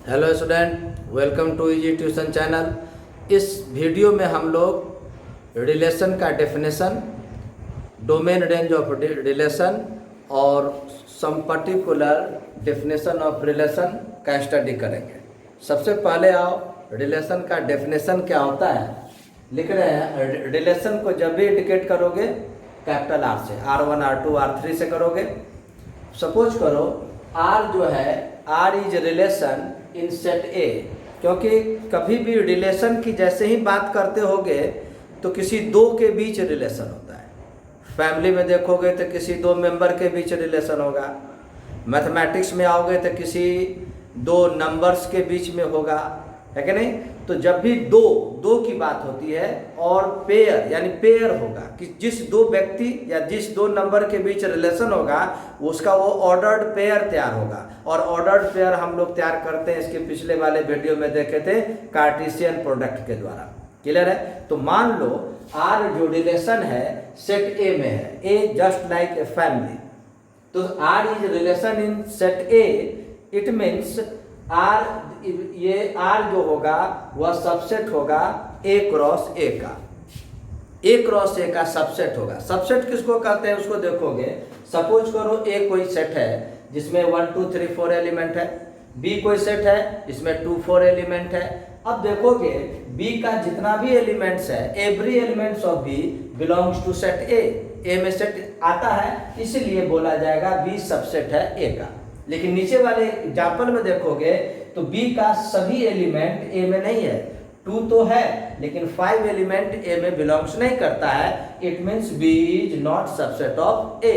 Hello student, welcome to easy tuition channel. इस video में हम लोग रिलेशन का definition, domain range of relation और some particular definition of relation का स्टडी करेंगे। सबसे पहले आओ, रिलेशन का डेफिनेशन क्या होता है लिख रहे हैं। रिलेशन को जब भी इंडिकेट करोगे कैपिटल आर से, R1 R2 R3 से करोगे। सपोज करो आर जो है, R is relation in set A, क्योंकि कभी भी रिलेशन की जैसे ही बात करते होगे तो किसी दो के बीच रिलेशन होता है। फैमिली में देखोगे तो किसी दो मेंबर के बीच रिलेशन होगा। मैथमेटिक्स में आओगे तो किसी दो नंबर्स के बीच में होगा, है कि नहीं। तो जब भी दो की बात होती है और पेयर यानी पेयर होगा कि जिस दो व्यक्ति या जिस दो नंबर के बीच रिलेशन होगा उसका वो ऑर्डर्ड पेयर तैयार होगा। और ऑर्डर्ड पेयर हम लोग तैयार करते हैं, इसके पिछले वाले वीडियो में देखे थे, कार्टेशियन प्रोडक्ट के द्वारा। क्लियर है। तो मान लो आर जो रिलेशन है सेट ए में है, A just like a family. तो R is relation in set A, it means R, ये आर जो होगा वह सबसेट होगा ए क्रॉस ए का। ए क्रॉस ए का सबसेट होगा। सबसेट किसको कहते हैं उसको देखोगे। सपोज करो ए कोई सेट है जिसमें 1 2 3 4 एलिमेंट है, बी कोई सेट है इसमें 2 4 एलिमेंट है। अब देखोगे बी का जितना भी एलिमेंट्स है, every elements of B belongs to set A. A में सेट आता है इसलिए बोला जाएगा बी सबसेट है ए का। लेकिन नीचे वाले एग्जाम्पल में देखोगे तो बी का सभी एलिमेंट ए में नहीं है। 2 तो है लेकिन 5 एलिमेंट ए में बिलोंग्स नहीं करता है। It means B is not subset of A.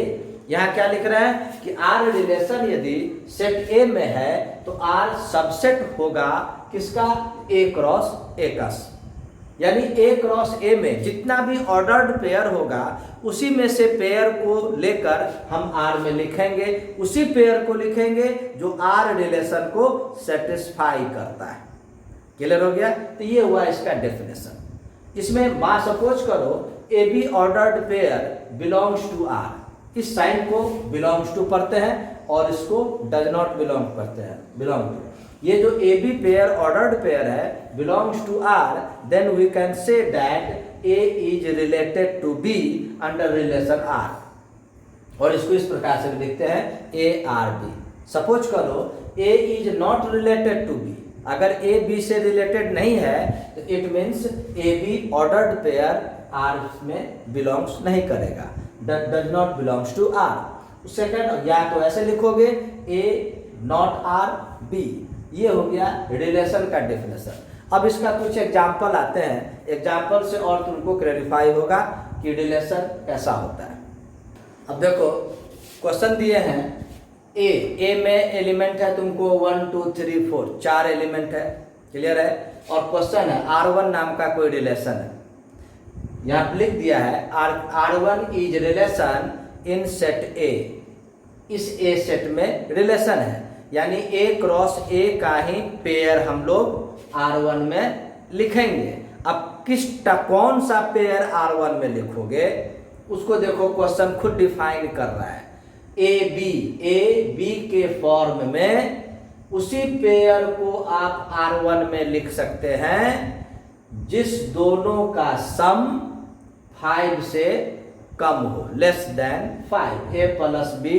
यहाँ क्या लिख रहे हैं कि आर रिलेशन यदि सेट ए में है तो आर सबसेट होगा किसका, ए क्रॉस ए का। यानी ए क्रॉस ए में जितना भी ऑर्डर्ड पेयर होगा उसी में से पेयर को लेकर हम आर में लिखेंगे, उसी पेयर को लिखेंगे जो आर रिलेशन को सेटिस्फाई करता है। क्लियर हो गया। तो ये हुआ इसका डेफिनेशन। इसमें मान सपोज करो A B ordered pair belongs to R. इस साइन को बिलोंग्स टू पढ़ते हैं और इसको डज नॉट बिलोंग पढ़ते हैं, बिलोंग टू। ये जो A B pair ordered pair है belongs to R, then we can say that A is related to B under relation R. और इसको इस प्रकार से भी लिखते हैं ए आर बी। सपोज करो A is not related to B, अगर ए बी से रिलेटेड नहीं है तो it means A B ordered pair R में बिलोंग्स नहीं करेगा, does not belongs to R. Second, या तो ऐसे लिखोगे ए नॉट आर बी। ये हो गया रिलेशन का डेफिनेशन। अब इसका कुछ एग्जाम्पल आते हैं, एग्जाम्पल से और तुमको क्लैरिफाई होगा कि रिलेशन कैसा होता है। अब देखो क्वेश्चन दिए हैं ए में एलिमेंट है तुमको 1 2 3 4 4 एलिमेंट है। क्लियर है। और क्वेश्चन है R1 नाम का कोई रिलेशन है। यहाँ लिख दिया है R1 is relation in set ए। इस ए सेट में रिलेशन है, यानी ए क्रॉस ए का ही पेयर हम लोग R1 में लिखेंगे। अब कौन सा पेयर R1 में लिखोगे उसको देखो, क्वेश्चन खुद डिफाइन कर रहा है। ए बी के फॉर्म में उसी पेयर को आप R1 में लिख सकते हैं जिस दोनों का सम 5 से कम हो, less than 5। A plus B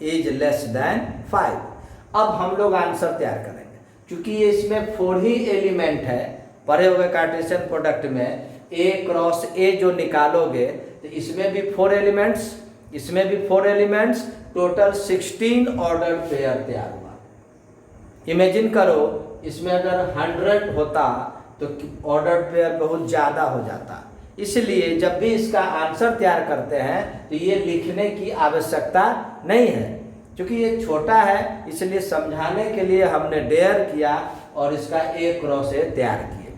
is less than 5। अब हम लोग आंसर तैयार करेंगे, क्योंकि ये इसमें 4 ही एलिमेंट है। पढ़े हुए कार्टेशियन प्रोडक्ट में ए क्रॉस ए जो निकालोगे तो इसमें भी 4 एलिमेंट्स, इसमें भी 4 एलिमेंट्स, टोटल 16 ऑर्डर पेयर तैयार हुआ। इमेजिन करो इसमें अगर 100 होता तो ऑर्डर पेयर बहुत ज़्यादा हो जाता। इसलिए जब भी इसका आंसर तैयार करते हैं तो ये लिखने की आवश्यकता नहीं है, क्योंकि ये छोटा है। इसलिए समझाने के लिए हमने डेयर किया और इसका ए क्रॉस ए तैयार किए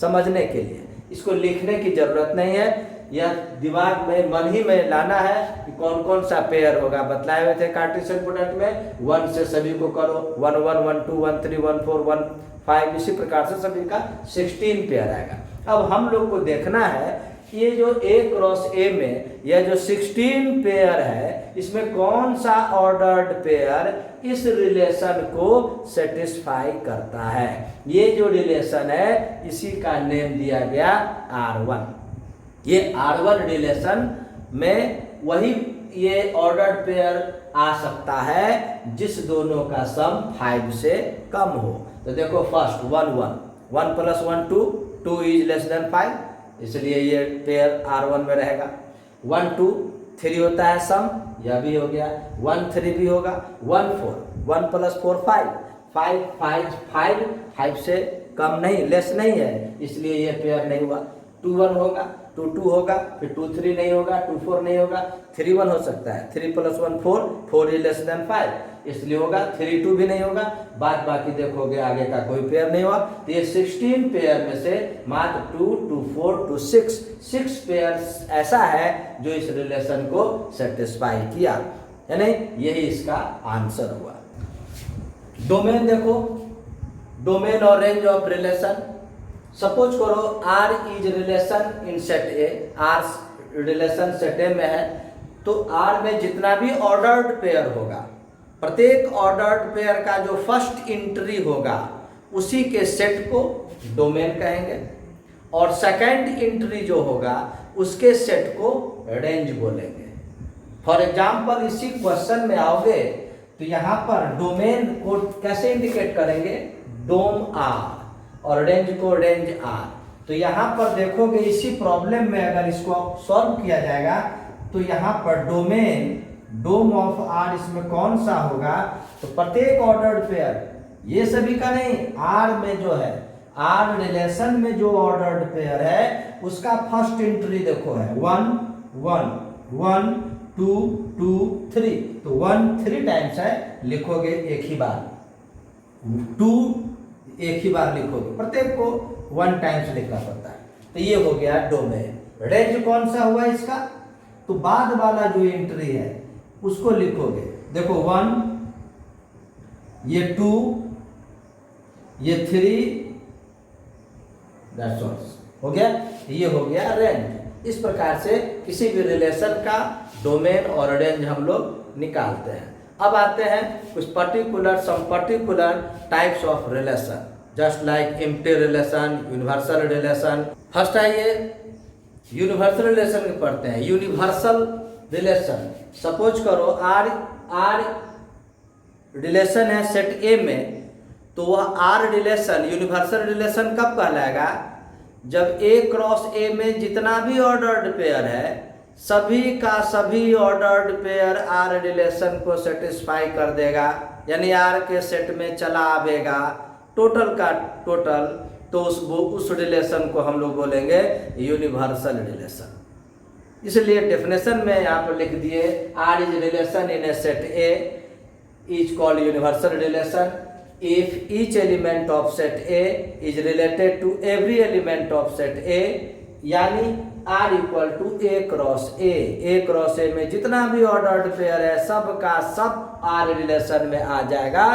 समझने के लिए। इसको लिखने की जरूरत नहीं है, यह दिमाग में मन ही में लाना है कि कौन कौन सा पेयर होगा। बतलाए हुए थे कार्टेशियन प्रोडक्ट में 1 से सभी को करो, 1 1 1 2 1 3 1 4 1 5, इसी प्रकार से सभी का 16 पेयर आएगा। अब हम लोग को देखना है ये जो A क्रॉस A में यह जो 16 पेयर है, इसमें कौन सा ऑर्डर्ड पेयर इस रिलेशन को सेटिस्फाई करता है। ये जो रिलेशन है इसी का नेम दिया गया R1। ये R1 रिलेशन में वही ये ऑर्डर्ड पेयर आ सकता है जिस दोनों का सम 5 से कम हो। तो देखो फर्स्ट 1 1 1 + 1 2 2 इज लेस देन 5, इसलिए ये पेयर R1 में रहेगा। 1 2 3 होता है सम, यह भी हो गया। 1 3 भी होगा। 1 4 1 + 4 5 5 5 5 5 से कम नहीं, लेस नहीं है, इसलिए ये पेयर नहीं हुआ। 2 1 होगा, 2 2 होगा, फिर 2 3 नहीं होगा, 2 4 नहीं होगा, 3 1 हो सकता है। 3 + 1 4 4 इज लेस देन 5, इसलिए होगा। 3 2 भी नहीं होगा। बाद बाकी देखोगे आगे का कोई पेयर नहीं हुआ। तो ये 16 पेयर में से मात्र 2 2 4 2 6 पेयर ऐसा है जो इस रिलेशन को सेटिस्फाई किया, यानी यही इसका आंसर हुआ। डोमेन देखो, डोमेन और रेंज ऑफ रिलेशन। सपोज करो R is relation in set A, R relation set A में है, तो R में जितना भी ऑर्डर्ड पेयर होगा, प्रत्येक ऑर्डर्ड पेयर का जो फर्स्ट एंट्री होगा उसी के सेट को डोमेन कहेंगे, और सेकंड एंट्री जो होगा उसके सेट को रेंज बोलेंगे। फॉर एग्जाम्पल इसी क्वेश्चन में आओगे तो यहाँ पर डोमेन को कैसे इंडिकेट करेंगे, डोम R, और रेंज को रेंज R। तो यहाँ पर देखोगे इसी प्रॉब्लम में अगर इसको सॉल्व किया जाएगा तो यहाँ पर डोमेन डोम ऑफ R इसमें कौन सा होगा, तो प्रत्येक ऑर्डर्ड पेयर, ये सभी का नहीं, R में जो है, R रिलेशन में जो ऑर्डर्ड पेयर है उसका फर्स्ट एंट्री देखो है 1 1 1 2 2 3, तो 1 3 टाइम्स है, लिखोगे एक ही बार, 2 एक ही बार लिखोगे, प्रत्येक को 1 टाइम्स लिखना पड़ता है। तो ये हो गया डोमेन। रेंज कौन सा हुआ इसका, तो बाद वाला जो एंट्री है उसको लिखोगे। देखो 1, ये 2, ये 3, दैट्स ऑल, हो गया। ये हो गया रेंज। इस प्रकार से किसी भी रिलेशन का डोमेन और रेंज हम लोग निकालते हैं। अब आते हैं कुछ some particular types of relation, just like empty relation, universal relation. First आइए यूनिवर्सल रिलेशन के पढ़ते हैं। यूनिवर्सल रिलेशन, सपोज करो R रिलेशन है सेट ए में, तो वह R रिलेशन यूनिवर्सल रिलेशन कब कहलाएगा, जब A क्रॉस A में जितना भी ऑर्डर्ड पेयर है सभी का सभी ऑर्डर्ड पेयर R रिलेशन को सेटिस्फाई कर देगा, यानी R के सेट में चला आवेगा टोटल का टोटल, तो उस रिलेशन को हम लोग बोलेंगे यूनिवर्सल रिलेशन। इसलिए डेफिनेशन में यहाँ पर लिख दिए R is relation in A set A is called universal relation if each element of set A is related to every element of set A, यानी R equal to A cross A, A cross A में जितना भी ordered pair है सब का सब R relation में आ जाएगा,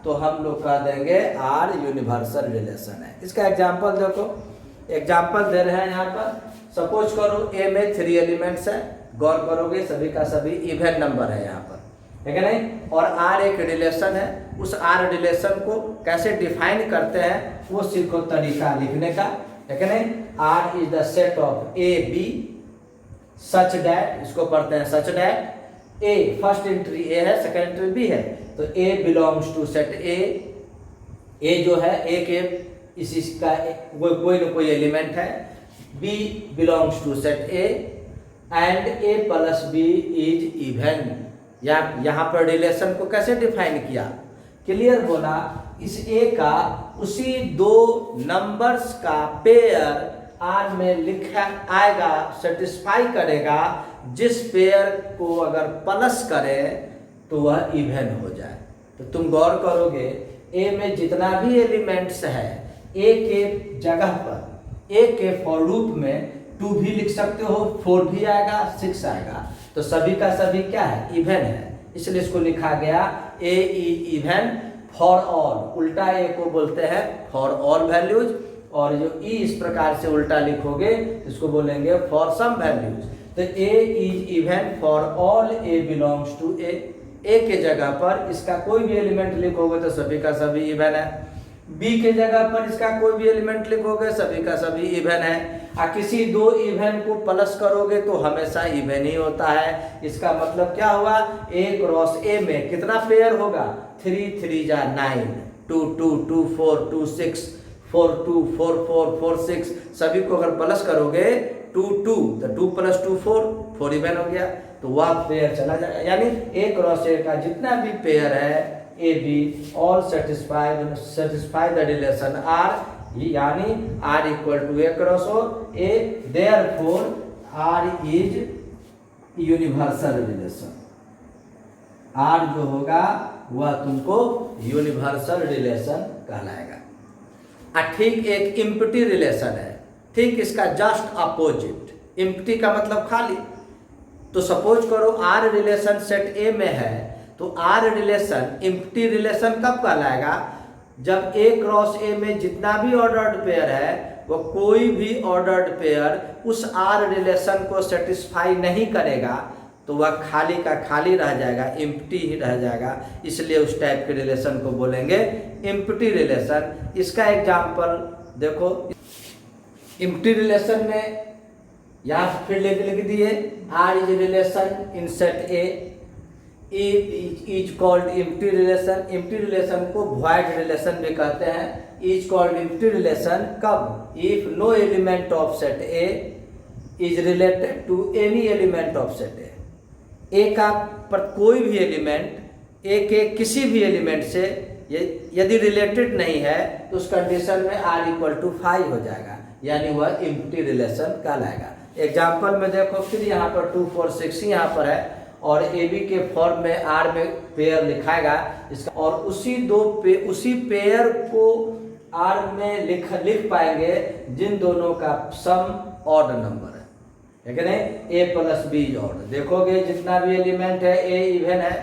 तो हम लोग कह देंगे R यूनिवर्सल रिलेशन है। इसका एग्जांपल देखो, एग्जांपल दे रहे हैं यहाँ पर। सपोज करो A में 3 एलिमेंट्स है, गौर करोगे सभी का सभी इवन नंबर है यहाँ पर, है कि नहीं, और R एक रिलेशन है। उस R रिलेशन को कैसे डिफाइन करते हैं वो सीखो तरीका लिखने का, है कि नहीं। R is the set of A B such that, इसको पढ़ते हैं such that A first entry A है, सेकंड एंट्री B है, तो A belongs to set A जो है A के इसी का कोई न कोई एलिमेंट है, B belongs to set A and A plus B is even. यहाँ पर रिलेशन को कैसे डिफाइन किया, क्लियर बोला, इस A का उसी 2 नंबर्स का पेयर R में लिखा आएगा, सेटिस्फाई करेगा, जिस पेयर को अगर प्लस करे तो वह इवन हो जाए। तो तुम गौर करोगे A में जितना भी एलिमेंट्स है A के जगह पर A के फॉर लूप में 2 भी लिख सकते हो, 4 भी आएगा, 6 आएगा, तो सभी का सभी क्या है, इवन है, इसलिए इसको लिखा गया A इवन फॉर ऑल। उल्टा A को बोलते हैं फॉर ऑल वैल्यूज, और जो ई इस प्रकार से उल्टा लिखोगे इसको बोलेंगे फॉर सम वैल्यूज। तो A is even for all A belongs to A के जगह पर इसका कोई भी एलिमेंट लिखोगे तो सभी का सभी इवन है। बी के जगह पर इसका कोई भी एलिमेंट लिखोगे सभी का सभी इवन है। किसी दो इवन को प्लस करोगे तो हमेशा इवन ही होता है। इसका मतलब क्या हुआ, ए क्रॉस ए में कितना पेयर होगा, 3 3 जा 9, 2 2 2 4 2 6, 4 2 4 4 4 6, सभी को अगर प्लस करोगे 2 2 तो 2 + 2 4 इवन हो गया, तो वह पेयर चला जाएगा। यानी ए क्रॉस ए का जितना भी पेयर है A B all satisfy the relation R, यानी R equal to A cross A, therefore R is universal relation. R जो होगा वह तुमको यूनिवर्सल रिलेशन कहलाएगा। ठीक एक इम्प्टी रिलेशन है, ठीक इसका जस्ट अपोजिट। इम्प्टी का मतलब खाली। तो सपोज करो आर रिलेशन सेट ए में है, तो आर रिलेशन इम्प्टी रिलेशन कब कहलाएगा, जब ए क्रॉस ए में जितना भी ऑर्डर्ड पेयर है वो कोई भी ऑर्डर्ड पेयर उस आर रिलेशन को सेटिस्फाई नहीं करेगा, तो वह खाली का खाली रह जाएगा, इम्प्टी ही रह जाएगा। इसलिए उस टाइप के रिलेशन को बोलेंगे इम्प्टी रिलेशन। इसका एग्जाम्पल देखो, इम्प्टी रिलेशन में यहाँ फिर लिख दिए, R is relation in set A is called empty relation. Empty relation को वॉइड रिलेशन भी कहते हैं। इज कॉल्ड इम्प्टी रिलेशन कब, if no element of set A is related to any element of set A. A का पर कोई भी element ए के किसी भी एलिमेंट से यदि रिलेटेड नहीं है तो उस कंडीशन में आर इक्वल टू 5 हो जाएगा, यानी वह इम्प्टी रिलेशन कहलाएगा। एग्जाम्पल में देखो, फिर यहाँ पर 2 4 6 यहाँ पर है और ए बी के फॉर्म में आर में पेयर लिखाएगा इसका, और उसी पेयर को आर में लिख पाएंगे जिन दोनों का सम ऑड नंबर है कि नहीं, ए प्लस बी ऑड। देखोगे जितना भी एलिमेंट है ए इवन है,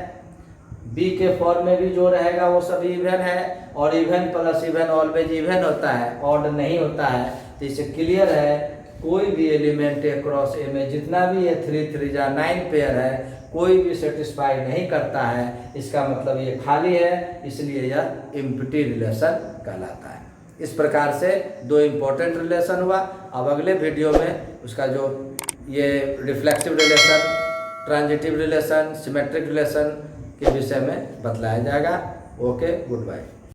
बी के फॉर्म में भी जो रहेगा वो सभी इवन है, और even plus even always even होता है, ऑड नहीं होता है। तो इससे क्लियर है कोई भी एलिमेंट ए क्रॉस ए में जितना भी ये 3 3 जा 9 पेयर है कोई भी सेटिस्फाई नहीं करता है, इसका मतलब ये खाली है, इसलिए यह इम्प्टी रिलेशन कहलाता है। इस प्रकार से दो इम्पोर्टेंट रिलेशन हुआ। अब अगले वीडियो में उसका जो ये reflexive relation, transitive relation, symmetric relation के विषय में बतलाया जाएगा। Okay, good bye.